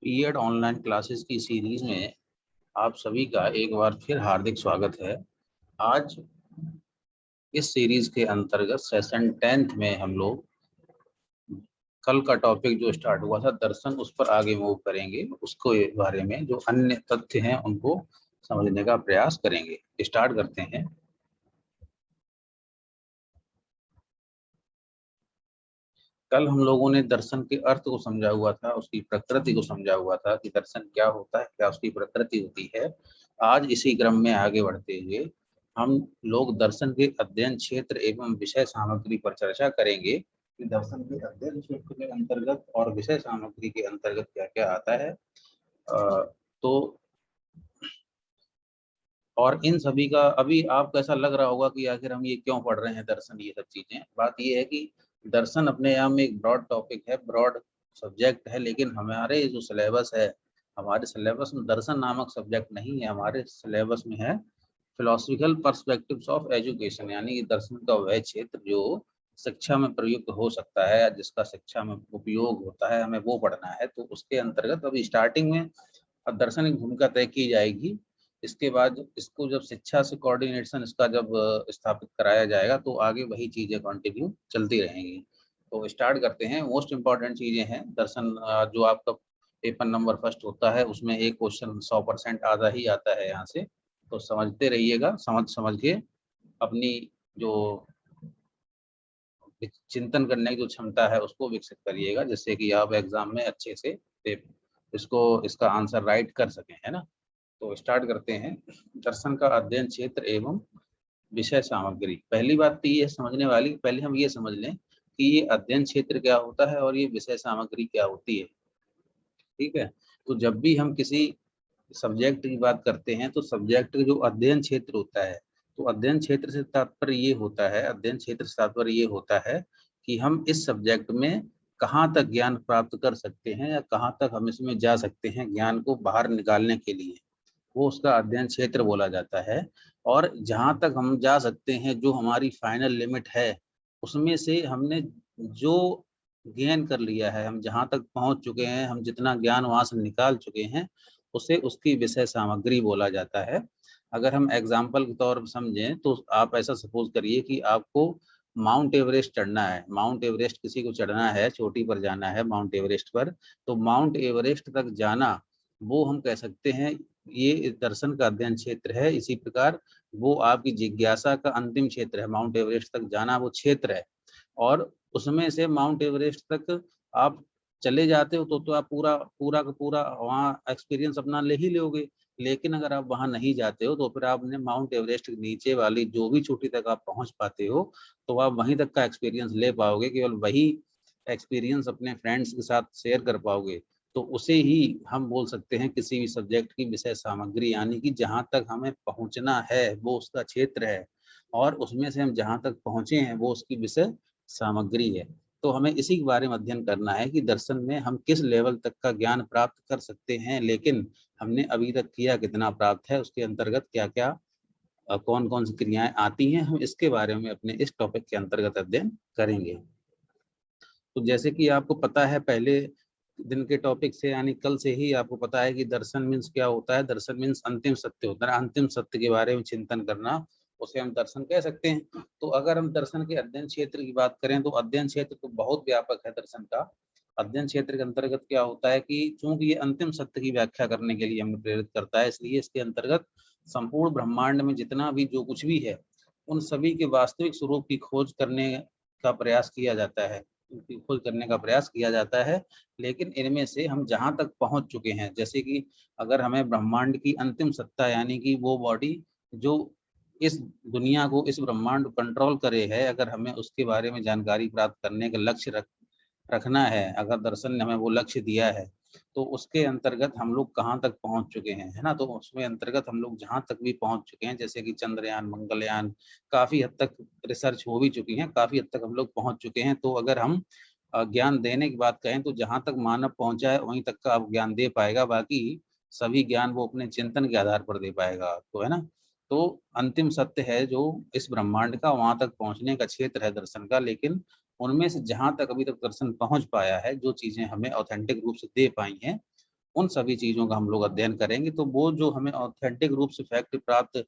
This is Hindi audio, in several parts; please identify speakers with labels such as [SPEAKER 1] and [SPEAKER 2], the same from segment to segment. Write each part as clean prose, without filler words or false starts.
[SPEAKER 1] बीएड ऑनलाइन क्लासेस की सीरीज में आप सभी का एक बार फिर हार्दिक स्वागत है। आज इस सीरीज के अंतर्गत सेशन 10th में हम लोग कल का टॉपिक जो स्टार्ट हुआ था दर्शन, उस पर आगे मूव करेंगे। उसको बारे में जो अन्य तथ्य हैं उनको समझने का प्रयास करेंगे। स्टार्ट करते हैं। कल हम लोगों ने दर्शन के अर्थ को समझा हुआ था, उसकी प्रकृति को समझा हुआ था कि दर्शन क्या होता है, क्या उसकी प्रकृति होती है। आज इसी क्रम में आगे बढ़ते हुए हम लोग दर्शन के अध्ययन क्षेत्र एवं विषय सामग्री पर चर्चा करेंगे कि दर्शन के अध्ययन क्षेत्र के अंतर्गत और विषय सामग्री के अंतर्गत क्या क्या आता है। तो और इन सभी का अभी आपको ऐसा लग रहा होगा कि आखिर हम ये क्यों पढ़ रहे हैं दर्शन, ये सब चीजें। बात ये है कि दर्शन अपने आप में एक ब्रॉड टॉपिक है, ब्रॉड सब्जेक्ट है, लेकिन हमारे जो सिलेबस है, हमारे सिलेबस में दर्शन नामक सब्जेक्ट नहीं है। हमारे सिलेबस में है फिलोसफिकल पर्सपेक्टिव्स ऑफ एजुकेशन, यानी कि दर्शन का वह क्षेत्र जो शिक्षा में प्रयुक्त हो सकता है या जिसका शिक्षा में उपयोग होता है, हमें वो पढ़ना है। तो उसके अंतर्गत अभी स्टार्टिंग में दर्शन की भूमिका तय की जाएगी। इसके बाद इसको जब शिक्षा से कोऑर्डिनेशन इसका जब स्थापित कराया जाएगा तो आगे वही चीजें कंटिन्यू चलती रहेंगी। तो स्टार्ट करते हैं। मोस्ट इंपॉर्टेंट चीजें हैं दर्शन। जो आपका पेपर नंबर फर्स्ट होता है उसमें एक क्वेश्चन 100% आधा ही आता है यहाँ से, तो समझते रहिएगा। समझ समझ के अपनी जो चिंतन करने की जो क्षमता है उसको विकसित करिएगा, जिससे कि आप एग्जाम में अच्छे से इसका आंसर राइट कर सकें, है ना। तो स्टार्ट करते हैं। दर्शन का अध्ययन क्षेत्र एवं विषय सामग्री। पहली बात तो ये समझने वाली, पहले हम ये समझ लें कि ये अध्ययन क्षेत्र क्या होता है और ये विषय सामग्री क्या होती है। ठीक है। तो जब भी हम किसी सब्जेक्ट की बात करते हैं तो सब्जेक्ट जो अध्ययन क्षेत्र होता है, तो अध्ययन क्षेत्र से तात्पर्य ये होता है, अध्ययन क्षेत्र से तात्पर्य ये होता है कि हम इस सब्जेक्ट में कहाँ तक ज्ञान प्राप्त कर सकते हैं या कहाँ तक हम इसमें जा सकते हैं ज्ञान को बाहर निकालने के लिए, वो उसका अध्ययन क्षेत्र बोला जाता है। और जहाँ तक हम जा सकते हैं, जो हमारी फाइनल लिमिट है, उसमें से हमने जो गेन कर लिया है, हम जहाँ तक पहुँच चुके हैं, हम जितना ज्ञान वहाँ से निकाल चुके हैं, उसे उसकी विषय सामग्री बोला जाता है। अगर हम एग्जाम्पल के तौर पर समझें तो आप ऐसा सपोज करिए कि आपको माउंट एवरेस्ट चढ़ना है। माउंट एवरेस्ट किसी को चढ़ना है, चोटी पर जाना है माउंट एवरेस्ट पर, तो माउंट एवरेस्ट तक जाना वो हम कह सकते हैं ये दर्शन का अध्ययन क्षेत्र है। इसी प्रकार वो आपकी जिज्ञासा का अंतिम क्षेत्र है। माउंट एवरेस्ट तक जाना वो क्षेत्र है, और उसमें से माउंट एवरेस्ट तक आप चले जाते हो तो आप पूरा पूरा का पूरा वहाँ एक्सपीरियंस अपना ले ही लोगे। लेकिन अगर आप वहाँ नहीं जाते हो तो फिर आपने माउंट एवरेस्ट के नीचे वाली जो भी चोटी तक आप पहुँच पाते हो, तो आप वहीं तक का एक्सपीरियंस ले पाओगे। केवल वही एक्सपीरियंस अपने फ्रेंड्स के साथ शेयर कर पाओगे। तो उसे ही हम बोल सकते हैं किसी भी सब्जेक्ट की विषय सामग्री, यानी कि जहाँ तक हमें पहुँचना है वो उसका क्षेत्र है, और उसमें से हम जहाँ तक पहुँचे हैं वो उसकी विषय सामग्री है। तो हमें इसी के बारे में अध्ययन करना है कि दर्शन में हम किस लेवल तक का ज्ञान प्राप्त कर सकते हैं, लेकिन हमने अभी तक किया कितना प्राप्त है, उसके अंतर्गत क्या क्या कौन कौन सी क्रियाएं आती हैं, हम इसके बारे में अपने इस टॉपिक के अंतर्गत अध्ययन करेंगे। तो जैसे कि आपको पता है पहले दिन के टॉपिक से, यानी कल से ही आपको पता है कि दर्शन मीन्स क्या होता है। दर्शन मीन्स अंतिम सत्य होता है। अंतिम सत्य के बारे में चिंतन करना, उसे हम दर्शन कह सकते हैं। तो अगर हम दर्शन के अध्ययन क्षेत्र की बात करें तो अध्ययन क्षेत्र तो बहुत व्यापक है दर्शन का। अध्ययन क्षेत्र के अंतर्गत क्या होता है कि चूंकि ये अंतिम सत्य की व्याख्या करने के लिए हमें प्रेरित करता है, इसलिए इसके अंतर्गत संपूर्ण ब्रह्मांड में जितना भी जो कुछ भी है, उन सभी के वास्तविक स्वरूप की खोज करने का प्रयास किया जाता है, उनकी खोज करने का प्रयास किया जाता है। लेकिन इनमें से हम जहाँ तक पहुँच चुके हैं, जैसे कि अगर हमें ब्रह्मांड की अंतिम सत्ता, यानी कि वो बॉडी जो इस दुनिया को, इस ब्रह्मांड को कंट्रोल करे है, अगर हमें उसके बारे में जानकारी प्राप्त करने का लक्ष्य रखना है, अगर दर्शन ने हमें वो लक्ष्य दिया है, तो उसके अंतर्गत हम लोग कहाँ तक पहुंच चुके हैं, है ना। तो उसमें अंतर्गत हम लोग जहाँ तक भी पहुंच चुके हैं, जैसे कि चंद्रयान, मंगलयान, काफी हद तक रिसर्च हो भी चुकी है, काफी हद तक हम लोग पहुंच चुके हैं। तो अगर हम ज्ञान देने की बात कहें तो जहाँ तक मानव पहुंचा है वहीं तक का आप ज्ञान दे पाएगा, बाकी सभी ज्ञान वो अपने चिंतन के आधार पर दे पाएगा आपको, है ना। तो अंतिम सत्य है जो इस ब्रह्मांड का, वहां तक पहुंचने का क्षेत्र है दर्शन का। लेकिन उनमें से जहां तक अभी तक दर्शन पहुंच पाया है, जो चीजें हमें ऑथेंटिक रूप से दे पाई हैं, उन सभी चीजों का हम लोग अध्ययन करेंगे। तो वो जो हमें ऑथेंटिक रूप से फैक्ट प्राप्त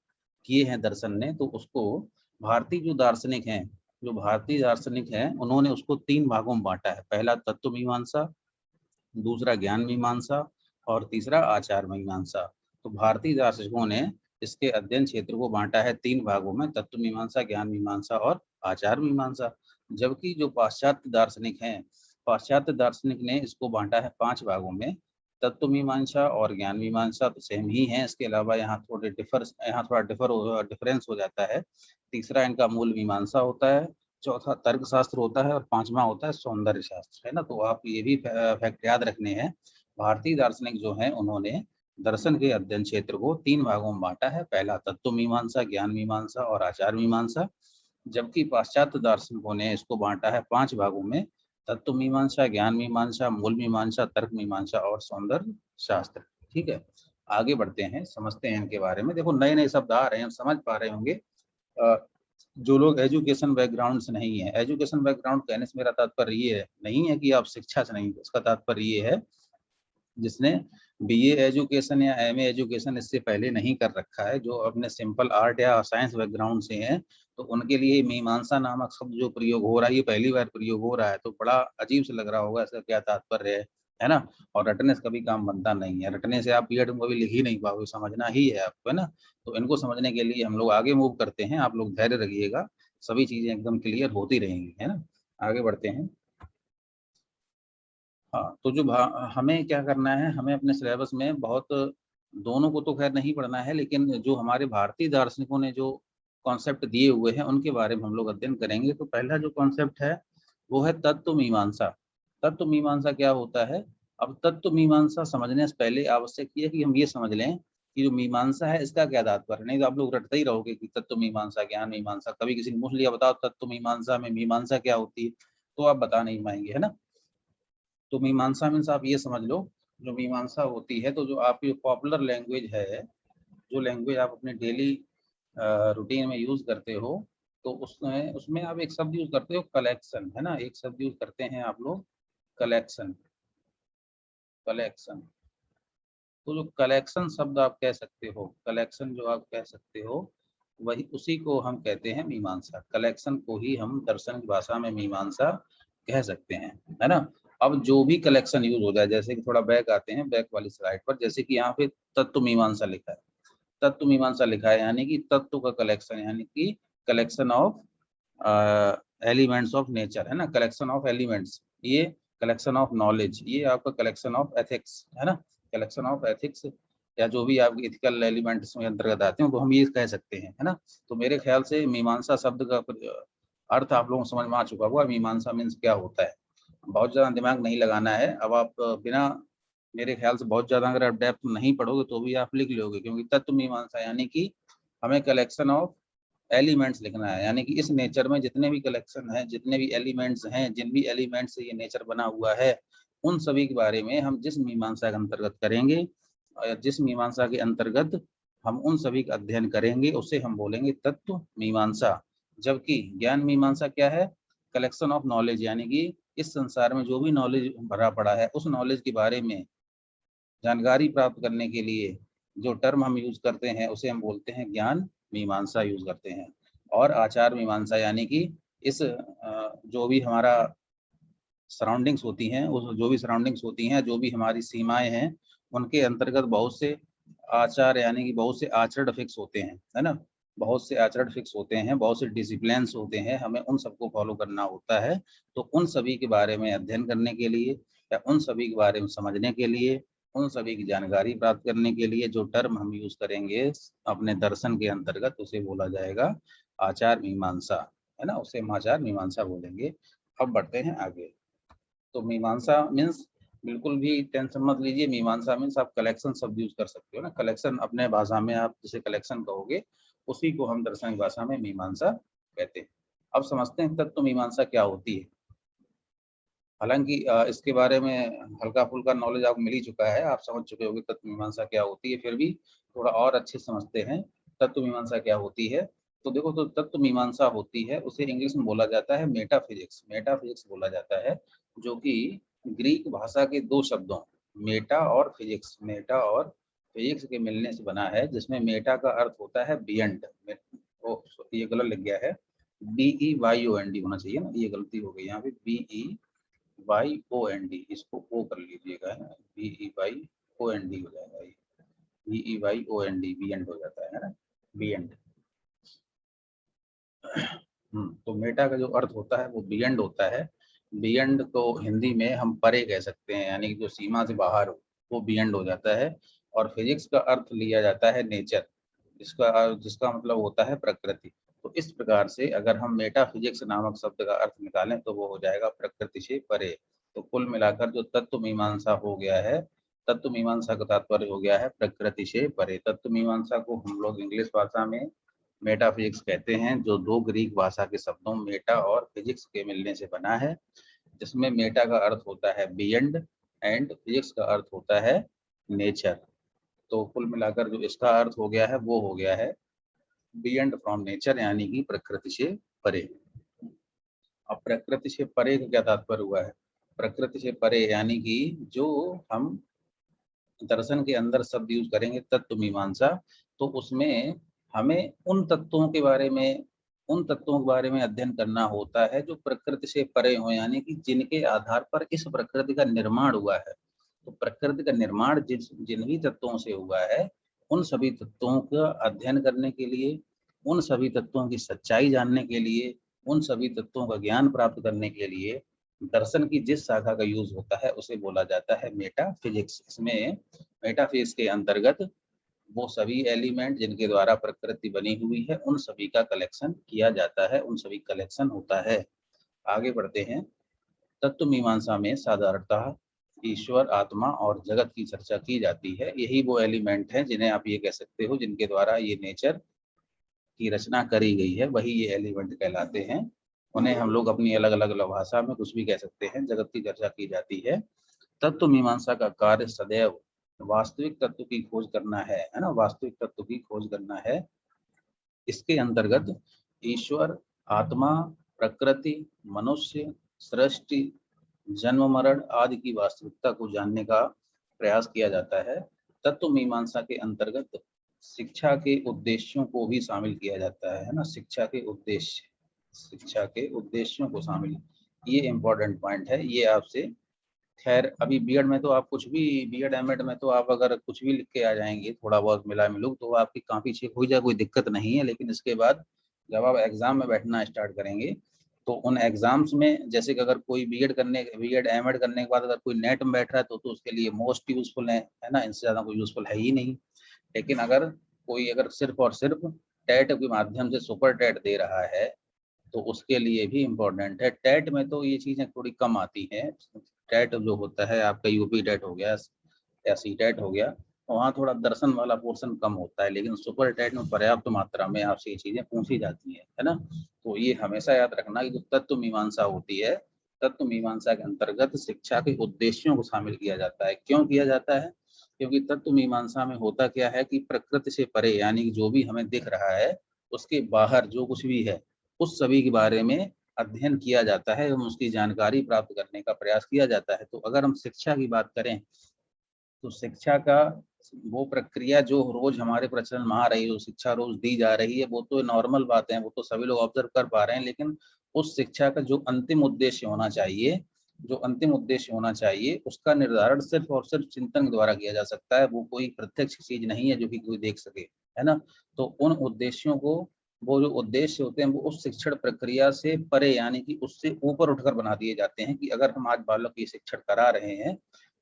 [SPEAKER 1] किए हैं दर्शन ने, तो उसको भारतीय जो दार्शनिक हैं, जो भारतीय दार्शनिक हैं, उन्होंने उसको 3 भागों में बांटा है। पहला तत्व मीमांसा, दूसरा ज्ञान मीमांसा और तीसरा आचार मीमांसा। तो भारतीय दार्शनिकों ने इसके अध्ययन क्षेत्र को बांटा है 3 भागों में, तत्व मीमांसा, ज्ञान मीमांसा और आचार मीमांसा। जबकि जो पाश्चात्य दार्शनिक हैं, पाश्चात्य दार्शनिक ने इसको बांटा है 5 भागों में। तत्व मीमांसा और ज्ञान मीमांसा तो सेम ही है, इसके अलावा यहाँ थोड़ा डिफरेंस हो जाता है। तीसरा इनका मूल मीमांसा होता है, चौथा तर्क शास्त्र होता है और 5वां होता है सौंदर्य शास्त्र, है ना। तो आप ये भी फैक्ट याद रखने हैं। भारतीय दार्शनिक जो हैं, उन्होंने दर्शन के अध्ययन क्षेत्र को 3 भागों में बांटा है। पहला तत्व मीमांसा, ज्ञान मीमांसा और आचार मीमांसा। जबकि पाश्चात्य दार्शनिकों ने इसको बांटा है 5 भागों में, तत्व मीमांसा, ज्ञान मीमांसा, मूल मीमांसा, तर्क मीमांसा और सौंदर्य शास्त्र। ठीक है, आगे बढ़ते हैं, समझते हैं इनके बारे में। देखो नए नए शब्द आ रहे हैं, समझ पा रहे होंगे। जो लोग एजुकेशन बैकग्राउंड से नहीं है, एजुकेशन बैकग्राउंड कहने से मेरा तात्पर्य ये नहीं है कि आप शिक्षा से नहीं, उसका तात्पर्य ये है जिसने बीए एजुकेशन या एमए एजुकेशन इससे पहले नहीं कर रखा है, जो अपने सिंपल आर्ट या साइंस बैकग्राउंड से हैं, तो उनके लिए मीमांसा नामक शब्द जो प्रयोग हो रहा है, ये पहली बार प्रयोग हो रहा है, तो बड़ा अजीब से लग रहा होगा इसका क्या तात्पर्य है ना। और रटने से कभी काम बनता नहीं है, रटने से आप बीएड में कभी लिख ही नहीं पाओगे, समझना ही है आपको, है ना। तो इनको समझने के लिए हम लोग आगे मूव करते हैं, आप लोग धैर्य रखिएगा, सभी चीजें एकदम क्लियर होती रहेंगी, है ना। आगे बढ़ते हैं। हाँ, तो जो हमें क्या करना है, हमें अपने सिलेबस में बहुत, दोनों को तो खैर नहीं पढ़ना है, लेकिन जो हमारे भारतीय दार्शनिकों ने जो कॉन्सेप्ट दिए हुए हैं उनके बारे में हम लोग अध्ययन करेंगे। तो पहला जो कॉन्सेप्ट है वो है तत्व मीमांसा। तत्व मीमांसा क्या होता है? अब तत्व मीमांसा समझने से पहले आवश्यक ये है कि हम ये समझ लें कि जो मीमांसा है इसका क्या तात्पर्य। नहीं तो आप लोग रटते ही रहोगे कि तत्व मीमांसा, ज्ञान मीमांसा, कभी किसी ने पूछ लिया बताओ तत्व मीमांसा में मीमांसा क्या होती है, तो आप बता नहीं पाएंगे, है ना। तो मीमांसा मीन्स आप ये समझ लो, जो मीमांसा होती है, तो जो आपकी पॉपुलर लैंग्वेज है, जो लैंग्वेज आप अपने डेली रूटीन में यूज करते हो, तो उसमें उसमें आप एक शब्द यूज करते हो कलेक्शन, है ना। एक शब्द यूज करते हैं आप लोग कलेक्शन, कलेक्शन। तो जो कलेक्शन शब्द आप कह सकते हो, कलेक्शन जो आप कह सकते हो, वही उसी को हम कहते हैं मीमांसा। कलेक्शन को ही हम दर्शन की भाषा में मीमांसा कह सकते हैं, है ना। अब जो भी कलेक्शन यूज हो जाए, जैसे कि थोड़ा बैक आते हैं, बैक वाली स्लाइड पर, जैसे कि यहाँ पे तत्व मीमांसा लिखा है, तत्व मीमांसा लिखा है यानी कि तत्व का कलेक्शन, यानी कि collection of elements of nature, है ना, कलेक्शन ऑफ एलिमेंट्स। ये कलेक्शन ऑफ नॉलेज, ये आपका कलेक्शन ऑफ एथिक्स, है ना, कलेक्शन ऑफ एथिक्स, या जो भी आपके इथिकल एलिमेंट्स में अंतर्गत आते हैं, तो हम ये कह सकते हैं, है ना। तो मेरे ख्याल से मीमांसा शब्द का अर्थ आप लोगों को समझ में आ चुका होगा, मीमांसा मीन्स क्या होता है। बहुत ज़्यादा दिमाग नहीं लगाना है। अब आप बिना, मेरे ख्याल से बहुत ज़्यादा अगर आप डेप्थ नहीं पढ़ोगे तो भी आप लिख लोगे, क्योंकि तत्व मीमांसा यानी कि हमें कलेक्शन ऑफ एलिमेंट्स लिखना है, यानी कि इस नेचर में जितने भी कलेक्शन है, जितने भी एलिमेंट्स हैं, जिन भी एलिमेंट्स से ये नेचर बना हुआ है, उन सभी के बारे में हम जिस मीमांसा के अंतर्गत करेंगे, और जिस मीमांसा के अंतर्गत हम उन सभी का अध्ययन करेंगे, उसे हम बोलेंगे तत्व मीमांसा। जबकि ज्ञान मीमांसा क्या है? कलेक्शन ऑफ नॉलेज, यानी कि इस संसार में जो भी नॉलेज भरा पड़ा है, उस नॉलेज के बारे में जानकारी प्राप्त करने के लिए जो टर्म हम यूज करते हैं, उसे हम बोलते हैं ज्ञान मीमांसा यूज करते हैं। और आचार मीमांसा यानी कि इस जो भी हमारा सराउंडिंग्स होती हैं, उस जो भी सराउंडिंग्स होती हैं, जो भी हमारी सीमाएं हैं, उनके अंतर्गत बहुत से आचार यानी कि बहुत से आचरण फिक्स होते हैं, है ना। बहुत से आचरण फिक्स होते हैं, बहुत से डिसिप्लिन्स होते हैं, हमें उन सबको फॉलो करना होता है। तो उन सभी के बारे में अध्ययन करने के लिए, या उन सभी के बारे में समझने के लिए, उन सभी की जानकारी प्राप्त करने के लिए जो टर्म हम यूज करेंगे अपने दर्शन के अंतर्गत, उसे बोला जाएगा आचार मीमांसा, है ना, उसे हम आचार मीमांसा बोलेंगे। अब बढ़ते हैं आगे। तो मीमांसा मीन्स, बिल्कुल भी टेंशन मत लीजिए, मीमांसा मीन्स आप कलेक्शन शब्द यूज कर सकते हो ना, कलेक्शन अपने भाषा में आप जिसे कलेक्शन कहोगे, उसी को हम दर्शन की भाषा में मीमांसा कहते हैं। अब समझते हैं तत्व मीमांसा क्या होती है। हालांकि इसके बारे में हल्का फुल्का नॉलेज आपको मिल ही चुका है, आप समझ चुके होंगे तत्व मीमांसा क्या होती है, फिर भी थोड़ा और अच्छे समझते हैं तत्व मीमांसा क्या होती है। तो देखो, तो तत्व मीमांसा होती है, उसे इंग्लिश में बोला जाता है मेटाफिजिक्स, मेटाफिजिक्स बोला जाता है, जो कि ग्रीक भाषा के 2 शब्दों मेटा और फिजिक्स, मेटा और फिजिक्स के मिलने से बना है, जिसमें मेटा का अर्थ होता है बियॉन्ड। ये गलत लग गया है, BEYOND होना चाहिए ना, ये गलती हो गई यहाँ पे, BEYOND, इसको ओ कर लीजिएगा, है ना, BEYOND हो जाएगा, ये BEYOND बियॉन्ड हो जाता है ना, बियॉन्ड। तो मेटा का जो अर्थ होता है वो बियॉन्ड होता है। बियॉन्ड को हिंदी में हम परे कह सकते हैं, यानी कि जो सीमा से बाहर हो वो बियॉन्ड हो जाता है। और फिजिक्स का अर्थ लिया जाता है नेचर, जिसका मतलब होता है प्रकृति। तो इस प्रकार से अगर हम मेटाफिजिक्स नामक शब्द का अर्थ निकालें तो वो हो जाएगा प्रकृति से परे। तो कुल मिलाकर जो तत्व मीमांसा हो गया है, तत्व मीमांसा का तात्पर्य हो गया है प्रकृति से परे। तत्व मीमांसा को हम लोग इंग्लिश भाषा में मेटाफिजिक्स कहते हैं, जो दो ग्रीक भाषा के शब्दों मेटा और फिजिक्स के मिलने से बना है, जिसमें मेटा का अर्थ होता है बियॉन्ड एंड फिजिक्स का अर्थ होता है नेचर। तो कुल मिलाकर जो इसका अर्थ हो गया है वो हो गया है बियॉन्ड फ्रॉम नेचर, यानी कि प्रकृति से परे। अब प्रकृति से परे का क्या तात्पर्य हुआ है? प्रकृति से परे यानी कि जो हम दर्शन के अंदर शब्द यूज करेंगे तत्व मीमांसा, तो उसमें हमें उन तत्वों के बारे में अध्ययन करना होता है जो प्रकृति से परे हो, यानी कि जिनके आधार पर इस प्रकृति का निर्माण हुआ है। तो प्रकृति का निर्माण जिन भी तत्वों से हुआ है, उन सभी तत्वों का अध्ययन करने के लिए, उन सभी तत्वों की सच्चाई जानने के लिए, उन सभी तत्वों का ज्ञान प्राप्त करने के लिए दर्शन की जिस शाखा का यूज होता है उसे बोला जाता है मेटाफिजिक्स। इसमें मेटाफिजिक्स के अंतर्गत वो सभी एलिमेंट जिनके द्वारा प्रकृति बनी हुई है उन सभी का कलेक्शन किया जाता है, उन सभी कलेक्शन होता है। आगे बढ़ते हैं। तत्व मीमांसा में साधारणतः ईश्वर, आत्मा और जगत की चर्चा की जाती है। यही वो एलिमेंट हैं जिन्हें आप ये कह सकते हो जिनके द्वारा ये नेचर की रचना करी गई है, वही ये एलिमेंट कहलाते हैं। उन्हें हम लोग अपनी अलग अलग भाषा में कुछ भी कह सकते हैं। जगत की चर्चा की जाती है। तत्व मीमांसा का कार्य सदैव वास्तविक तत्व की खोज करना है ना, वास्तविक तत्व की खोज करना है। इसके अंतर्गत ईश्वर, आत्मा, प्रकृति, मनुष्य, सृष्टि, जन्म मरण आदि की वास्तविकता को जानने का प्रयास किया जाता है। तत्व मीमांसा के अंतर्गत शिक्षा के उद्देश्यों को भी शामिल किया जाता है ना, शिक्षा के उद्देश्य, शिक्षा के उद्देश्यों को शामिल, ये इम्पोर्टेंट पॉइंट है। ये आपसे खैर अभी बीएड में तो आप कुछ भी, बीएड एमएड में तो आप अगर कुछ भी लिख के आ जाएंगे थोड़ा बहुत मिला मिलूक तो आपकी काफी चेक हो जाए, कोई दिक्कत नहीं है। लेकिन इसके बाद जब आप एग्जाम में बैठना स्टार्ट करेंगे तो उन एग्जाम्स में, जैसे कि अगर कोई बीएड एमएड करने के बाद अगर कोई नेट में बैठ रहा है तो उसके लिए मोस्ट यूजफुल है ना, इनसे ज्यादा कोई यूजफुल है ही नहीं। लेकिन अगर सिर्फ और सिर्फ टेट के माध्यम से सुपर टेट दे रहा है तो उसके लिए भी इम्पोर्टेंट है। टेट में तो ये चीज़ें थोड़ी कम आती हैं। टेट जो होता है आपका यूपी टेट हो गया या सी टेट हो गया, वहाँ थोड़ा दर्शन वाला पोर्शन कम होता है, लेकिन सुपर टेट में पर्याप्त मात्रा में आपसे ये चीज़ें पूछी जाती है ना। तो ये हमेशा याद रखना कि जो तत्व मीमांसा होती है, तत्व मीमांसा के अंतर्गत शिक्षा के उद्देश्यों को शामिल किया जाता है। क्यों किया जाता है? क्योंकि तत्व मीमांसा में होता क्या है कि प्रकृति से परे, यानी कि जो भी हमें दिख रहा है उसके बाहर जो कुछ भी है उस सभी के बारे में अध्ययन किया जाता है एवं उसकी जानकारी प्राप्त करने का प्रयास किया जाता है। तो अगर हम शिक्षा की बात करें तो शिक्षा का वो प्रक्रिया जो रोज हमारे प्रचलन में आ रही है, जो शिक्षा रोज दी जा रही है, वो तो नॉर्मल बात है, वो तो सभी लोग ऑब्जर्व कर पा रहे हैं। लेकिन उस शिक्षा का जो अंतिम उद्देश्य होना चाहिए, उसका निर्धारण सिर्फ और सिर्फ चिंतन के द्वारा किया जा सकता है। वो कोई प्रत्यक्ष चीज नहीं है जो कि कोई देख सके, है ना। तो उन उद्देश्यों को, वो जो उद्देश्य होते हैं वो उस शिक्षण प्रक्रिया से परे यानी कि उससे ऊपर उठकर बना दिए जाते हैं। कि अगर हम आज बालक की शिक्षण करा रहे हैं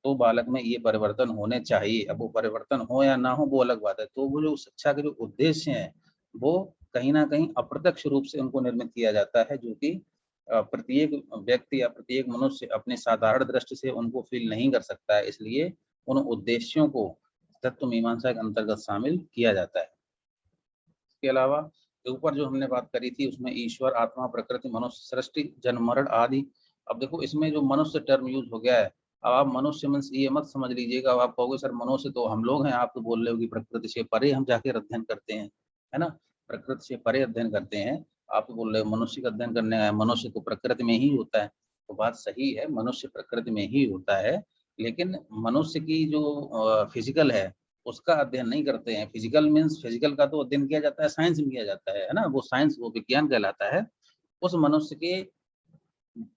[SPEAKER 1] तो बालक में ये परिवर्तन होने चाहिए। अब वो परिवर्तन हो या ना हो वो अलग बात है। तो वो जो शिक्षा के जो उद्देश्य हैं वो कहीं ना कहीं अप्रत्यक्ष रूप से उनको निर्मित किया जाता है, जो कि प्रत्येक व्यक्ति या प्रत्येक मनुष्य अपने साधारण दृष्टि से उनको फील नहीं कर सकता है। इसलिए उन उद्देश्यों को तत्व मीमांसा के अंतर्गत शामिल किया जाता है। इसके अलावा ऊपर जो हमने बात करी थी उसमें ईश्वर, आत्मा, प्रकृति, मनुष्य, सृष्टि, जन्म मरण आदि। अब देखो इसमें जो मनुष्य टर्म यूज हो गया है, अब आप मनुष्य मीन्स ये मत समझ लीजिएगा, अब आप कहोगे सर मनुष्य तो हम लोग हैं, आप तो बोल रहे हो कि प्रकृति से परे हम जाके अध्ययन करते हैं, है ना, प्रकृति से परे अध्ययन करते हैं। आप तो बोल रहे हो मनुष्य का अध्ययन करने आए, मनुष्य तो प्रकृति में ही होता है। तो बात सही है, मनुष्य प्रकृति में ही होता है, लेकिन मनुष्य की जो फिजिकल है उसका अध्ययन नहीं करते हैं। फिजिकल मीन्स फिजिकल का तो अध्ययन किया जाता है, साइंस में किया जाता है ना, वो साइंस, वो विज्ञान कहलाता है। उस मनुष्य के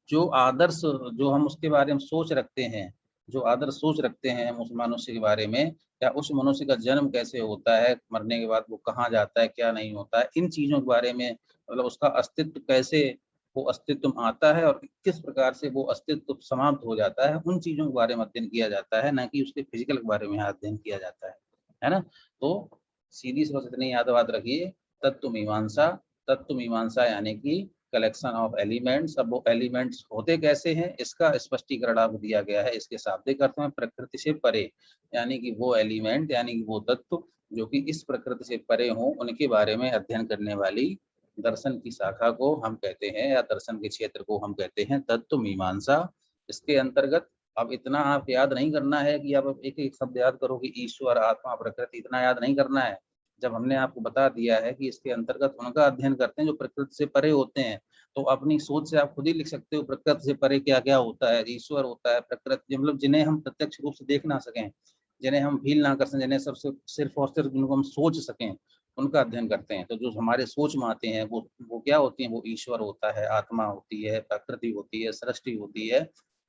[SPEAKER 1] जो आदर्श, जो हम उसके बारे में सोच रखते हैं, जो आदर्श सोच रखते हैं हम उस मनुष्य के बारे में, या उस मनुष्य का जन्म कैसे होता है, मरने के बाद वो कहाँ जाता है, क्या नहीं होता है, इन चीजों के बारे में, मतलब उसका अस्तित्व कैसे वो अस्तित्व में आता है और किस प्रकार से वो अस्तित्व समाप्त हो जाता है, उन चीजों के बारे में अध्ययन किया जाता है, ना कि उसके फिजिकल के बारे में अध्ययन किया जाता है ना। तो सीधी सी बस इतनी याद बात रखिए, तत्व मीमांसा, तत्व मीमांसा यानी कि कलेक्शन ऑफ एलिमेंट्स। अब वो एलिमेंट्स होते कैसे हैं इसका स्पष्टीकरण आपको दिया गया है इसके शाब्दिक अर्थ में, प्रकृति से परे, यानी कि वो एलिमेंट यानी कि वो तत्व जो कि इस प्रकृति से परे हों, उनके बारे में अध्ययन करने वाली दर्शन की शाखा को हम कहते हैं, या दर्शन के क्षेत्र को हम कहते हैं तत्व मीमांसा। इसके अंतर्गत अब इतना आप याद नहीं करना है कि आप एक एक शब्द याद करो कि ईश्वर, आत्मा, प्रकृति, इतना याद नहीं करना है। जब हमने आपको बता दिया है कि इसके अंतर्गत उनका अध्ययन करते हैं जो प्रकृति से परे होते हैं, तो अपनी सोच से आप खुद ही लिख सकते हो प्रकृति से परे क्या क्या होता है। ईश्वर होता है, प्रकृति, मतलब जिन्हें हम प्रत्यक्ष रूप से देख ना सकें, जिन्हें हम फील ना कर सकें, जिन्हें सिर्फ और सिर्फ जिनको हम सोच सकें, उनका अध्ययन करते हैं। तो जो हमारे सोच में आते हैं वो क्या होती हैं, वो ईश्वर होता है, आत्मा होती है, प्रकृति होती है, सृष्टि होती है,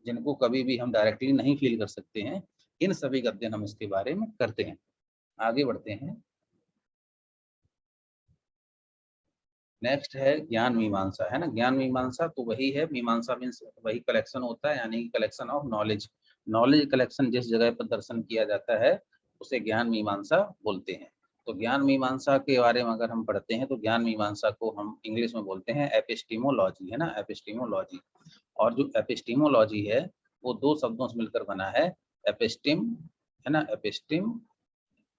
[SPEAKER 1] जिनको कभी भी हम डायरेक्टली नहीं फील कर सकते हैं। इन सभी का अध्ययन हम इसके बारे में करते हैं। आगे बढ़ते हैं। नेक्स्ट है ज्ञान मीमांसा, है ना। ज्ञान मीमांसा तो वही है, मीमांसा मीन्स वही कलेक्शन होता है, यानी collection of knowledge. Knowledge collection जिस जगह पर दर्शन किया जाता है उसे ज्ञान मीमांसा बोलते हैं। तो ज्ञान मीमांसा के बारे में अगर हम पढ़ते हैं तो ज्ञान मीमांसा को हम इंग्लिश में बोलते हैं एपिस्टीमोलॉजी, है ना, एपिस्टीमोलॉजी। और जो एपिस्टीमोलॉजी है वो दो शब्दों से मिलकर बना है, एपिस्टिम, है ना, एपिस्टिम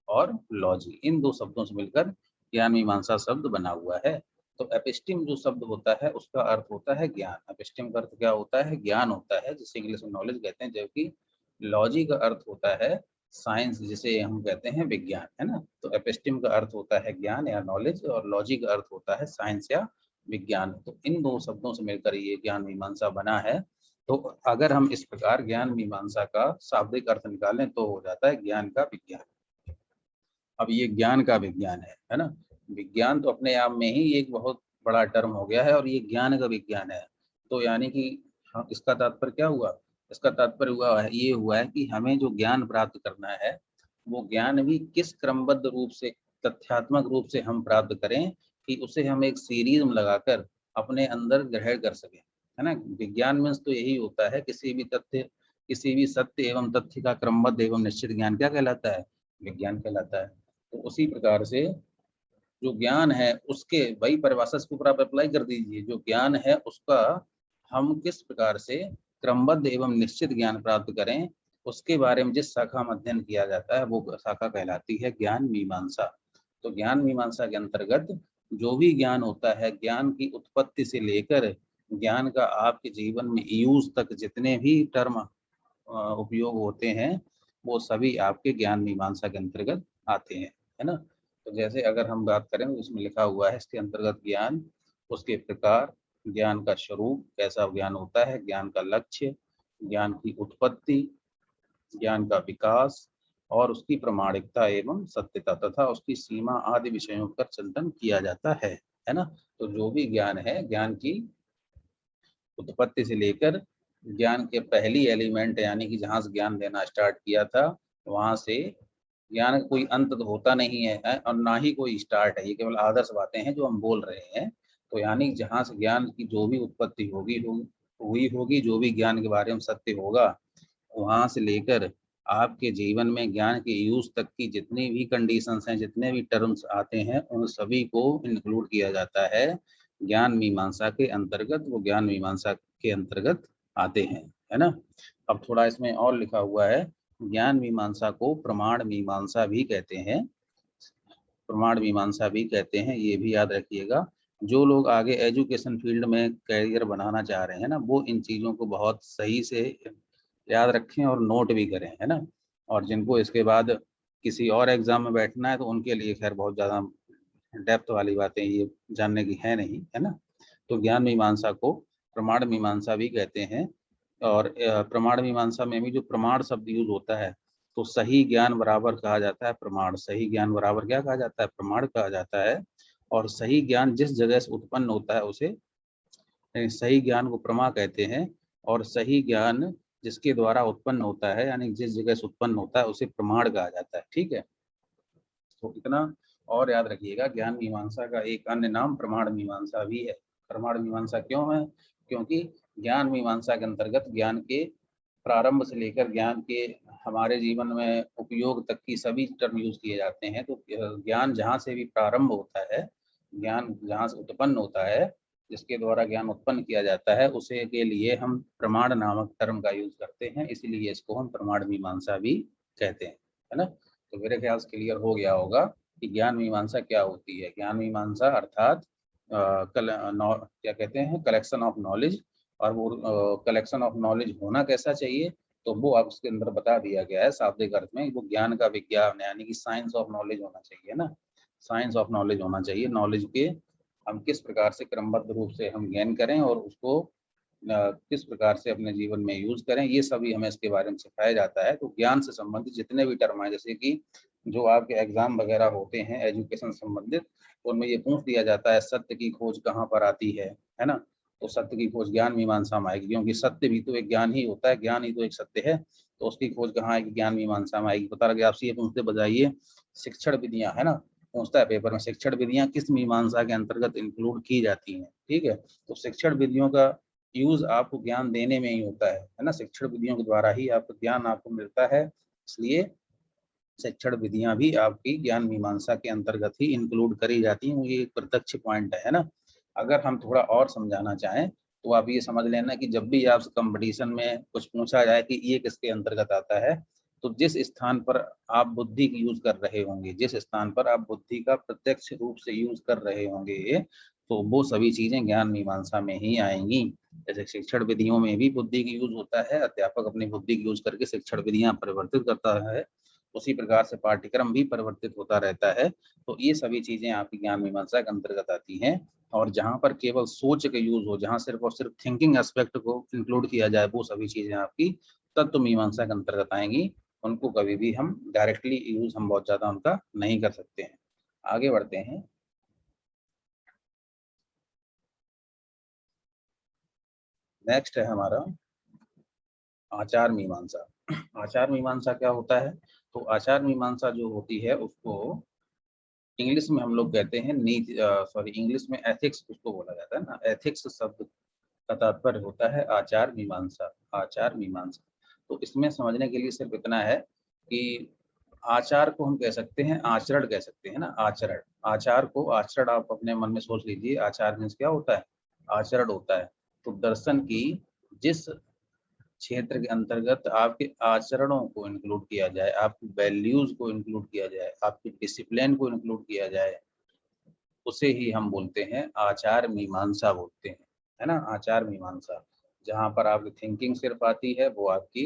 [SPEAKER 1] और लॉजी, इन दो शब्दों से मिलकर ज्ञान मीमांसा शब्द बना हुआ है। तो एपिस्टिम जो शब्द होता है उसका अर्थ होता है ज्ञान। एपिस्टिम का अर्थ क्या होता है, ज्ञान होता है, जिसे इंग्लिश में नॉलेज कहते हैं, जबकि लॉजी का अर्थ होता है साइंस, जिसे हम कहते हैं विज्ञान, है ना। तो एपिस्टिम का अर्थ होता है ज्ञान या नॉलेज, और लॉजी का अर्थ होता है साइंस या विज्ञान। तो इन दो शब्दों से मिलकर ये ज्ञान मीमांसा बना है। तो अगर हम इस प्रकार ज्ञान मीमांसा का शाब्दिक अर्थ निकालें तो हो जाता है ज्ञान का विज्ञान। अब ये ज्ञान का विज्ञान है ना। विज्ञान तो अपने आप में ही एक बहुत बड़ा टर्म हो गया है, और ये ज्ञान का विज्ञान है। तो यानी कि इसका तात्पर्य क्या हुआ, इसका तात्पर्य हुआ है, ये हुआ है कि हमें जो ज्ञान प्राप्त करना है वो ज्ञान भी किस क्रमबद्ध रूप से, तथ्यात्मक रूप से हम प्राप्त करें कि उसे हम एक सीरीज में लगाकर अपने अंदर ग्रहण कर सकें, है ना। विज्ञान में तो यही होता है, किसी भी तथ्य, किसी भी सत्य एवं तथ्य का क्रमबद्ध एवं निश्चित ज्ञान क्या कहलाता है, विज्ञान कहलाता है। तो उसी प्रकार से जो ज्ञान है उसके वही परिभाषा इसके ऊपर आप अप्लाई कर दीजिए, जो ज्ञान है उसका हम किस प्रकार से क्रमबद्ध एवं निश्चित ज्ञान प्राप्त करें, उसके बारे में जिस शाखा में अध्ययन किया जाता है वो शाखा कहलाती है ज्ञान मीमांसा। तो ज्ञान मीमांसा के अंतर्गत जो भी ज्ञान होता है, ज्ञान की उत्पत्ति से लेकर ज्ञान का आपके जीवन में यूज तक जितने भी टर्म उपयोग होते हैं वो सभी आपके ज्ञान मीमांसा के अंतर्गत आते हैं, है ना। तो जैसे अगर हम बात करें तो इसमें लिखा हुआ है इसके अंतर्गत ज्ञान, उसके प्रकार, ज्ञान का स्वरूप कैसा ज्ञान होता है, ज्ञान का लक्ष्य, ज्ञान की उत्पत्ति, ज्ञान का विकास और उसकी प्रामाणिकता एवं सत्यता तथा उसकी सीमा आदि विषयों पर चिंतन किया जाता है ना। तो जो भी ज्ञान है, ज्ञान की उत्पत्ति से लेकर ज्ञान के पहली एलिमेंट यानी कि जहाँ से ज्ञान देना स्टार्ट किया था वहां से ज्ञान का कोई अंत तो होता नहीं है और ना ही कोई स्टार्ट है, ये केवल आदर्श बातें हैं जो हम बोल रहे हैं। तो यानी जहाँ से ज्ञान की जो भी उत्पत्ति हुई होगी, जो भी ज्ञान के बारे में सत्य होगा, वहां से लेकर आपके जीवन में ज्ञान के यूज तक की जितनी भी कंडीशंस हैं, जितने भी टर्म्स आते हैं, उन सभी को इंक्लूड किया जाता है ज्ञान मीमांसा के अंतर्गत। वो ज्ञान मीमांसा के अंतर्गत आते हैं, है ना। अब थोड़ा इसमें और लिखा हुआ है, ज्ञान मीमांसा को प्रमाण मीमांसा भी कहते हैं, प्रमाण मीमांसा भी कहते हैं, ये भी याद रखिएगा। जो लोग आगे एजुकेशन फील्ड में कैरियर बनाना चाह रहे हैं ना, वो इन चीज़ों को बहुत सही से याद रखें और नोट भी करें, है ना। और जिनको इसके बाद किसी और एग्जाम में बैठना है तो उनके लिए खैर बहुत ज़्यादा डेप्थ वाली बातें ये जानने की है नहीं, है ना। तो ज्ञान मीमांसा को प्रमाण मीमांसा भी कहते हैं। और प्रमाण मीमांसा में भी जो प्रमाण शब्द यूज होता है, तो सही ज्ञान बराबर कहा जाता है प्रमाण। सही ज्ञान बराबर क्या कहा जाता है? प्रमाण कहा जाता है। और सही ज्ञान जिस जगह से उत्पन्न होता है उसे सही ज्ञान को प्रमा कहते हैं। और सही ज्ञान जिसके द्वारा उत्पन्न होता है, यानी जिस जगह से उत्पन्न होता है, उसे प्रमाण कहा जाता है। ठीक है, तो इतना और याद रखिएगा। ज्ञान मीमांसा का एक अन्य नाम प्रमाण मीमांसा भी है। प्रमाण मीमांसा क्यों है? क्योंकि ज्ञान मीमांसा के अंतर्गत ज्ञान के प्रारंभ से लेकर ज्ञान के हमारे जीवन में उपयोग तक की सभी टर्म यूज किए जाते हैं। तो ज्ञान जहाँ से भी प्रारंभ होता है, ज्ञान जहाँ से उत्पन्न होता है, जिसके द्वारा ज्ञान उत्पन्न किया जाता है, उसे के लिए हम प्रमाण नामक टर्म का यूज करते हैं। इसलिए इसको हम प्रमाण मीमांसा भी कहते हैं, है ना। तो मेरे ख्याल से क्लियर हो गया होगा कि ज्ञान मीमांसा क्या होती है। ज्ञान मीमांसा अर्थात क्या कहते हैं, कलेक्शन ऑफ नॉलेज। और वो कलेक्शन ऑफ नॉलेज होना कैसा चाहिए, तो वो आप उसके अंदर बता दिया गया है शाब्दिक अर्थ में। वो ज्ञान का विज्ञान, यानी कि साइंस ऑफ नॉलेज होना चाहिए ना। साइंस ऑफ नॉलेज होना चाहिए। नॉलेज के हम किस प्रकार से क्रमबद्ध रूप से हम गेन करें और उसको किस प्रकार से अपने जीवन में यूज करें, ये सभी हमें इसके बारे में सिखाया जाता है। तो ज्ञान से संबंधित जितने भी टर्म है, जैसे कि जो आपके एग्जाम वगैरह होते हैं एजुकेशन संबंधित, उनमें ये पूछ दिया जाता है सत्य की खोज कहाँ पर आती है ना। तो सत्य की खोज ज्ञान मीमांसा में आएगी, क्योंकि सत्य भी तो एक ज्ञान ही होता है, ज्ञान ही तो एक सत्य है। तो उसकी खोज कहाँ आएगी? ज्ञान मीमांसा में आएगी। पता लगे आपसे ये पूछते बताइए शिक्षण विधियां, है ना, पूछता है पेपर में, शिक्षण विधियां किस मीमांसा के अंतर्गत इंक्लूड की जाती हैं। ठीक है, तो शिक्षण विधियों का यूज आपको ज्ञान देने में ही होता है ना। शिक्षण विधियों के द्वारा ही आपको ज्ञान आपको मिलता है। इसलिए शिक्षण विधियां भी आपकी ज्ञान मीमांसा के अंतर्गत ही इंक्लूड करी जाती हैं। ये एक प्रत्यक्ष पॉइंट है ना। अगर हम थोड़ा और समझाना चाहें तो आप ये समझ लेना कि जब भी आपसे कंपटीशन में कुछ पूछा जाए कि ये किसके अंतर्गत आता है, तो जिस स्थान पर आप बुद्धि की यूज कर रहे होंगे, जिस स्थान पर आप बुद्धि का प्रत्यक्ष रूप से यूज कर रहे होंगे, तो वो सभी चीजें ज्ञान मीमांसा में ही आएंगी। जैसे शिक्षण विधियों में भी बुद्धि की यूज होता है, अध्यापक अपनी बुद्धि की यूज करके शिक्षण विधियां परिवर्तित करता है, उसी प्रकार से पाठ्यक्रम भी परिवर्तित होता रहता है। तो ये सभी चीजें आपकी ज्ञान मीमांसा के अंतर्गत आती हैं। और जहां पर केवल सोच के यूज हो, जहां सिर्फ और सिर्फ थिंकिंग एस्पेक्ट को इंक्लूड किया जाए, वो सभी चीजें आपकी तत्व मीमांसा के अंतर्गत आएंगी। उनको कभी भी हम डायरेक्टली यूज हम बहुत ज्यादा उनका नहीं कर सकते हैं। आगे बढ़ते हैं। नेक्स्ट है हमारा आचार मीमांसा। आचार मीमांसा क्या होता है? तो आचार मीमांसा जो होती है उसको इंग्लिश में हम लोग कहते हैं नीति, सॉरी, इंग्लिश में एथिक्स उसको बोला जाता है ना। एथिक्स शब्द का तात्पर्य होता है आचार मीमांसा। आचार मीमांसा, तो इसमें समझने के लिए सिर्फ इतना है कि आचार को हम कह सकते हैं, आचरण कह सकते हैं ना। आचरण, आचार को आचरण आप अपने मन में सोच लीजिए। आचार मीन्स क्या होता है? आचरण होता है। तो दर्शन की जिस क्षेत्र के अंतर्गत आपके आचरणों को इंक्लूड किया जाए, आपकी वैल्यूज को इंक्लूड किया जाए, आपकी डिसिप्लिन को इंक्लूड किया जाए, उसे ही हम बोलते हैं आचार मीमांसा बोलते हैं, है ना। आचार मीमांसा, जहाँ पर आपकी थिंकिंग सिर्फ आती है, वो आपकी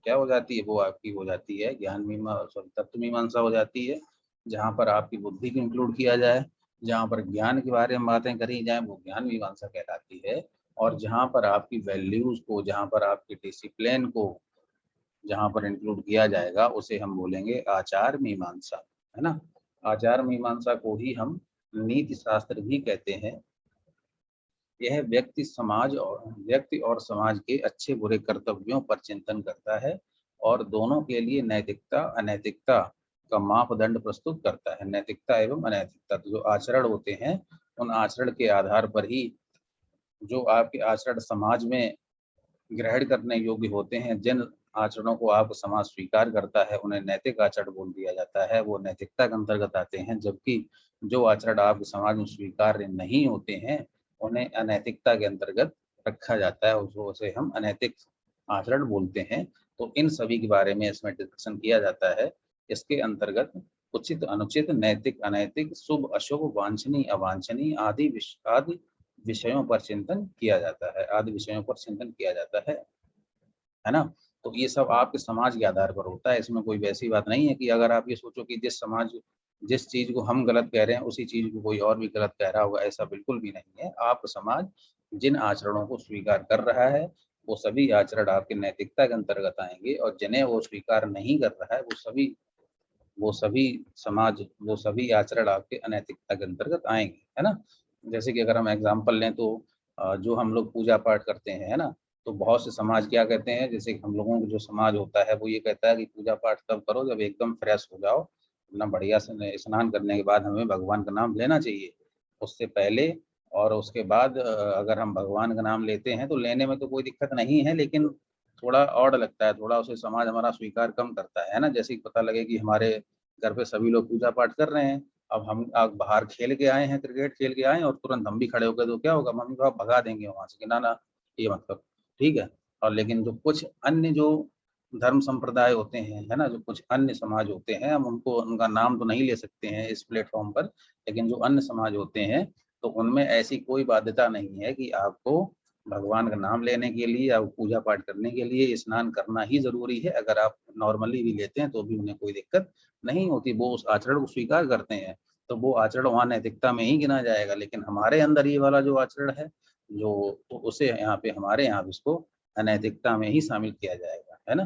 [SPEAKER 1] क्या हो जाती है? वो आपकी हो जाती है ज्ञान मीमा सॉरी तत्व मीमांसा हो जाती है। जहाँ पर आपकी बुद्धि को इंक्लूड किया जाए, जहाँ पर ज्ञान के बारे में बातें करी जाए, वो ज्ञान मीमांसा कहलाती है। और जहाँ पर आपकी वैल्यूज को, जहाँ पर आपकी डिसिप्लिन को जहाँ पर इंक्लूड किया जाएगा, उसे हम बोलेंगे आचार मीमांसा, है ना। आचार मीमांसा को ही हम नीति शास्त्र भी कहते हैं। यह व्यक्ति और समाज के अच्छे बुरे कर्तव्यों पर चिंतन करता है और दोनों के लिए नैतिकता अनैतिकता का मापदंड प्रस्तुत करता है। नैतिकता एवं अनैतिकता, तो जो आचरण होते हैं, उन आचरण के आधार पर ही जो आपके आचरण समाज में ग्रहण करने योग्य होते हैं, जिन आचरणों को आप समाज स्वीकार करता है, उन्हें नैतिक आचरण बोल दिया जाता है, वो नैतिकता के अंतर्गत आते हैं। जबकि जो आचरण आपके समाज में स्वीकार्य नहीं होते हैं, उन्हें अनैतिकता के अंतर्गत रखा जाता है, उसे हम अनैतिक आचरण बोलते हैं। तो इन सभी के बारे में इसमें डिस्कशन किया जाता है। इसके अंतर्गत उचित अनुचित, नैतिक अनैतिक, शुभ अशुभ, वांछनीय अवांछनीय आदि विषयों पर चिंतन किया जाता है। आदि विषयों पर चिंतन किया जाता है ना। तो ये सब आपके समाज के आधार पर होता है। इसमें कोई वैसी बात नहीं है कि अगर आप ये सोचो कि जिस चीज को हम गलत कह रहे हैं, उसी चीज को कोई और भी गलत कह रहा होगा, ऐसा बिल्कुल भी नहीं है। आप समाज जिन आचरणों को स्वीकार कर रहा है, वो सभी आचरण आपके नैतिकता के अंतर्गत आएंगे, और जिन्हें वो स्वीकार नहीं कर रहा है वो सभी आचरण आपके अनैतिकता के अंतर्गत आएंगे, है ना। जैसे कि अगर हम एग्जाम्पल लें तो जो हम लोग पूजा पाठ करते हैं, है ना, तो बहुत से समाज क्या कहते हैं, जैसे कि हम लोगों का जो समाज होता है वो ये कहता है कि पूजा पाठ तब करो जब एकदम फ्रेश हो जाओ, ना बढ़िया से स्नान करने के बाद हमें भगवान का नाम लेना चाहिए। उससे पहले और उसके बाद अगर हम भगवान का नाम लेते हैं तो लेने में तो कोई दिक्कत नहीं है, लेकिन थोड़ा ऑड लगता है, थोड़ा उसे समाज हमारा स्वीकार कम करता है ना। जैसे कि पता लगे कि हमारे घर पे सभी लोग पूजा पाठ कर रहे हैं, अब हम आप बाहर खेल के आए हैं, क्रिकेट खेल के आए हैं, और तुरंत हम भी खड़े हो गए तो क्या होगा, मम्मी पापा भगा देंगे वहां से कि ना ना ये मतलब, ठीक है। और लेकिन जो कुछ अन्य जो धर्म संप्रदाय होते हैं, है ना, जो कुछ अन्य समाज होते हैं, हम उनको उनका नाम तो नहीं ले सकते हैं इस प्लेटफॉर्म पर, लेकिन जो अन्य समाज होते हैं तो उनमें ऐसी कोई बाध्यता नहीं है कि आपको भगवान का नाम लेने के लिए या पूजा पाठ करने के लिए स्नान करना ही जरूरी है। अगर आप नॉर्मली भी लेते हैं तो भी उन्हें कोई दिक्कत नहीं होती, वो उस आचरण को स्वीकार करते हैं, तो वो आचरण वहां नैतिकता में ही गिना जाएगा। लेकिन हमारे अंदर ये वाला जो आचरण है, जो तो उसे यहाँ पे हमारे यहाँ इसको अनैतिकता में ही शामिल किया जाएगा, है ना।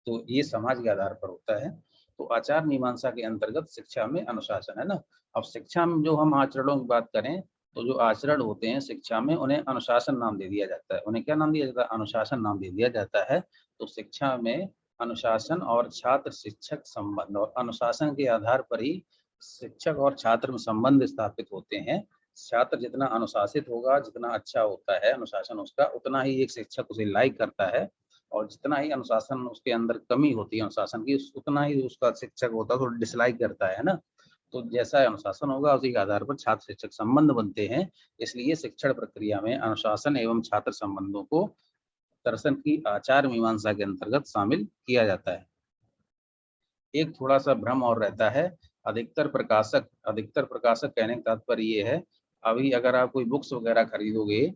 [SPEAKER 1] तो ये समाज के आधार पर होता है। तो आचार मीमांसा के अंतर्गत शिक्षा में अनुशासन, है ना। अब शिक्षा में जो हम आचरणों की बात करें, तो जो आचरण होते हैं शिक्षा में उन्हें अनुशासन नाम दे दिया जाता है। उन्हें क्या नाम दिया जाता है, अनुशासन नाम दे दिया जाता है। तो शिक्षा में अनुशासन और छात्र शिक्षक संबंध, और अनुशासन के आधार पर ही शिक्षक और छात्र में संबंध स्थापित होते हैं। छात्र जितना अनुशासित होगा, जितना अच्छा होता है अनुशासन उसका, उतना ही एक शिक्षक उसे लाइक करता है, और जितना ही अनुशासन उसके अंदर कमी होती है अनुशासन की, उतना ही उसका शिक्षक होता है तो डिसलाइक करता है ना। तो जैसा अनुशासन होगा उसी के आधार पर छात्र शिक्षक संबंध बनते हैं। इसलिए शिक्षण प्रक्रिया में अनुशासन एवं छात्र संबंधों को दर्शन की आचार मीमांसा के अंतर्गत शामिल किया जाता है। एक थोड़ा सा भ्रम और रहता है, अधिकतर प्रकाशक कहने का तात्पर्य ये है, अभी अगर आप कोई बुक्स वगैरह खरीदोगे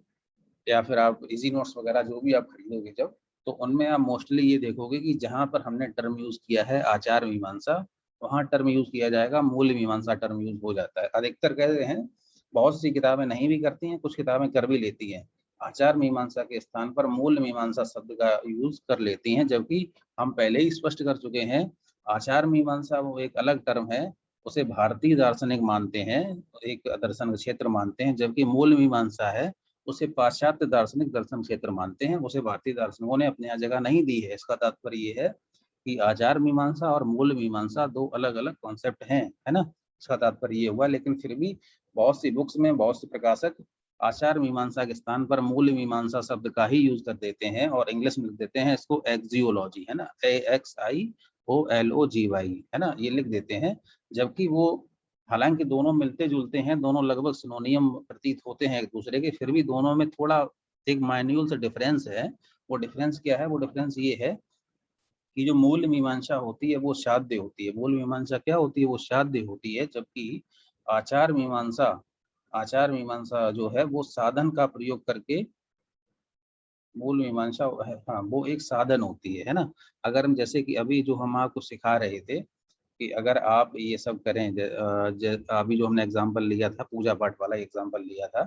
[SPEAKER 1] या फिर आप इजी नोट्स वगैरह जो भी आप खरीदोगे जब, तो उनमें आप मोस्टली ये देखोगे कि जहां पर हमने टर्म यूज किया है आचार मीमांसा, वहां टर्म यूज किया जाएगा मूल मीमांसा टर्म यूज हो जाता है। अधिकतर कहते हैं, बहुत सी किताबें नहीं भी करती हैं, कुछ किताबें कर भी लेती हैं, आचार मीमांसा के स्थान पर मूल मीमांसा शब्द का यूज कर लेती हैं। जबकि हम पहले ही स्पष्ट कर चुके हैं, आचार मीमांसा वो एक अलग टर्म है, उसे भारतीय दार्शनिक मानते हैं, एक दर्शन क्षेत्र मानते हैं। जबकि मूल मीमांसा है, उसे पाश्चात्य दार्शनिक दर्शन क्षेत्र मानते हैं, उसे भारतीय दार्शनिकों ने अपने यहाँ जगह नहीं दी है। इसका तात्पर्य ये है कि आचार मीमांसा और मूल मीमांसा दो अलग अलग कॉन्सेप्ट हैं, है ना। इसका तात्पर्य ये हुआ, लेकिन फिर भी बहुत सी बुक्स में बहुत से प्रकाशक आचार मीमांसा के स्थान पर मूल मीमांसा शब्द का ही यूज कर देते हैं, और इंग्लिश में लिख देते हैं इसको एक्जियोलॉजी, है ना, AXIOLOGY, है ना, ये लिख देते हैं। जबकि वो, हालांकि दोनों मिलते जुलते हैं, दोनों लगभग सिनोनियम प्रतीत होते हैं एक दूसरे के, फिर भी दोनों में थोड़ा एक माइन्यूल सा डिफरेंस है। वो डिफरेंस क्या है, वो डिफरेंस ये है कि जो मूल मीमांसा होती है वो साध्य होती है। मूल मीमांसा क्या होती है, वो साध्य होती है। जबकि आचार मीमांसा आचार मीमांसा जो है वो साधन का प्रयोग करके, मूल मीमांसा है, हाँ, वो एक साधन होती है ना। अगर हम, जैसे कि अभी जो हम आपको सिखा रहे थे कि अगर आप ये सब करें, अभी जो हमने एग्जांपल लिया था, पूजा पाठ वाला एग्जांपल लिया था,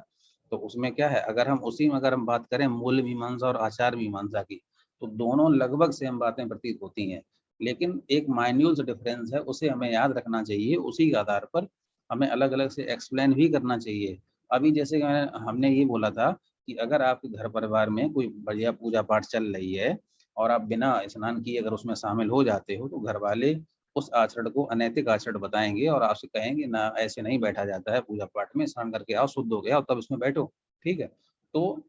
[SPEAKER 1] तो उसमें क्या है, अगर हम उसी में अगर हम बात करें मूल मीमांसा और आचार मीमांसा की, तो दोनों लगभग सेम बातें प्रतीत होती हैं। लेकिन एक माइन्यूल डिफरेंस है, उसे हमें याद रखना चाहिए, उसी के आधार पर हमें अलग अलग से एक्सप्लेन भी करना चाहिए। अभी जैसे हमने ये बोला था कि अगर आपके घर परिवार में कोई बढ़िया पूजा पाठ चल रही है और आप बिना स्नान किए अगर उसमें शामिल हो जाते हो, तो घर वाले उस आचरण को अनैतिक आचरण बताएंगे और आपसे कहेंगे ना, ऐसे नहीं बैठा जाता है पूजा पाठ में, स्नान करके आओ, शुद्ध हो गया और तब इसमें बैठो, ठीक है। तो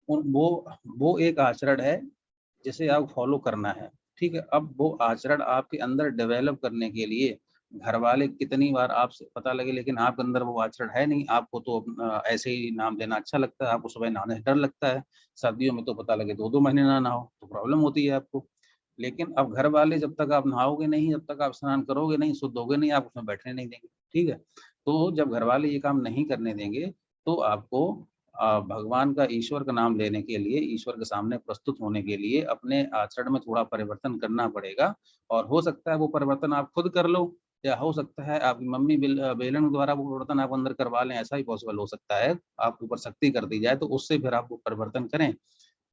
[SPEAKER 1] वो एक आचरण है जिसे आप फॉलो करना है, ठीक है। अब वो आचरण आपके अंदर डेवलप करने के लिए घर वाले कितनी बार आपसे पता लगे, लेकिन आपके अंदर वो आचरण है नहीं, आपको तो ऐसे ही नाम लेना अच्छा लगता है, आपको सुबह नहाने से डर लगता है, सर्दियों में तो पता लगे 2-2 महीने ना नहाओ तो प्रॉब्लम होती है आपको। लेकिन अब घर वाले जब तक आप नहाओगे नहीं, जब तक आप स्नान करोगे नहीं, शुद्ध होगे नहीं, आप उसमें बैठने नहीं देंगे, ठीक है। तो जब घर वाले ये काम नहीं करने देंगे, तो आपको भगवान का, ईश्वर का नाम लेने के लिए, ईश्वर के सामने प्रस्तुत होने के लिए अपने आचरण में थोड़ा परिवर्तन करना पड़ेगा। और हो सकता है वो परिवर्तन आप खुद कर लो, या हो सकता है आपकी मम्मी बेलन द्वारा वो परिवर्तन आप अंदर करवा लें, ऐसा ही पॉसिबल हो सकता है। आपके ऊपर सख्ती कर दी जाए तो उससे फिर आप वो परिवर्तन करें।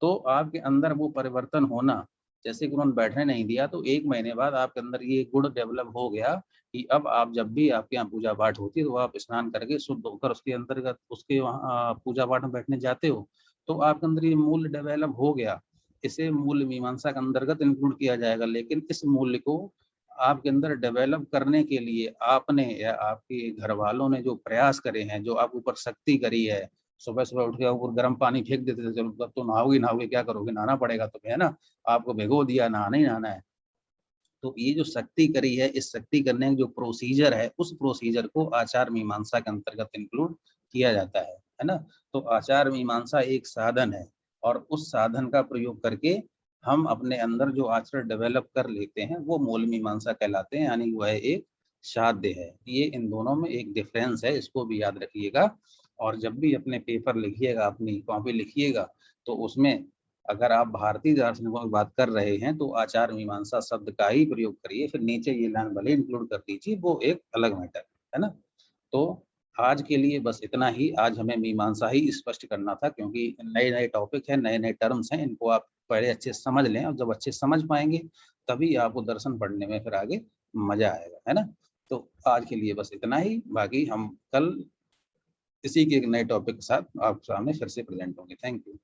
[SPEAKER 1] तो आपके अंदर वो परिवर्तन होना, जैसे कि उन्होंने बैठने नहीं दिया, तो 1 महीने बाद आपके अंदर ये गुण डेवलप हो गया कि अब आप जब भी आपके यहाँ पूजा पाठ होती है, तो आप स्नान करके शुद्ध होकर उसके अंतर्गत उसके वहाँ पूजा पाठ में बैठने जाते हो, तो आपके अंदर ये मूल्य डेवलप हो गया। इसे मूल्य मीमांसा के अंतर्गत इंक्लूड किया जाएगा। लेकिन इस मूल्य को आपके अंदर डेवलप करने के लिए आपने या आपके घर वालों ने जो प्रयास करे हैं, जो आप ऊपर सख्ती करी है, सुबह-सुबह उठ के ऊपर गर्म पानी फेंक देते थे, चलो अब तो नहाओगे क्या करोगे? नहाना पड़ेगा तुम्हें, है ना? आपको भिगो दिया, नहाना ही नहाना है। तो ये जो सख्ती करी है, इस सख्ती करने का जो प्रोसीजर है, उस प्रोसीजर को आचार मीमांसा के अंतर्गत इंक्लूड किया जाता है ना? तो आचार मीमांसा एक साधन है और उस साधन का प्रयोग करके हम अपने अंदर जो आचरण डेवलप कर लेते हैं, वो मूल मीमांसा कहलाते हैं, यानी वह एक साध्य है। ये इन दोनों में एक डिफरेंस है, इसको भी याद रखिएगा। और जब भी अपने पेपर लिखिएगा, अपनी कॉपी लिखिएगा, तो उसमें अगर आप भारतीय दार्शनिकों की बात कर रहे हैं, तो आचार मीमांसा शब्द का ही प्रयोग करिए, फिर नीचे ये लाइन भले इंक्लूड कर दीजिए, वो एक अलग मैटर है ना? तो आज के लिए बस इतना ही, आज हमें मीमांसा ही स्पष्ट करना था, क्योंकि नए-नए टॉपिक हैं, नए-नए टर्म्स हैं, इनको आप पहले अच्छे से समझ लें और जब अच्छे से समझ पाएँगे, तभी आपको दर्शन पढ़ने में फिर आगे मज़ा आएगा, है ना? तो आज के लिए बस इतना ही, बाकी हम कल इसी के एक नए टॉपिक के साथ आपके सामने फिर से प्रेज़ेंट होंगे। Thank you.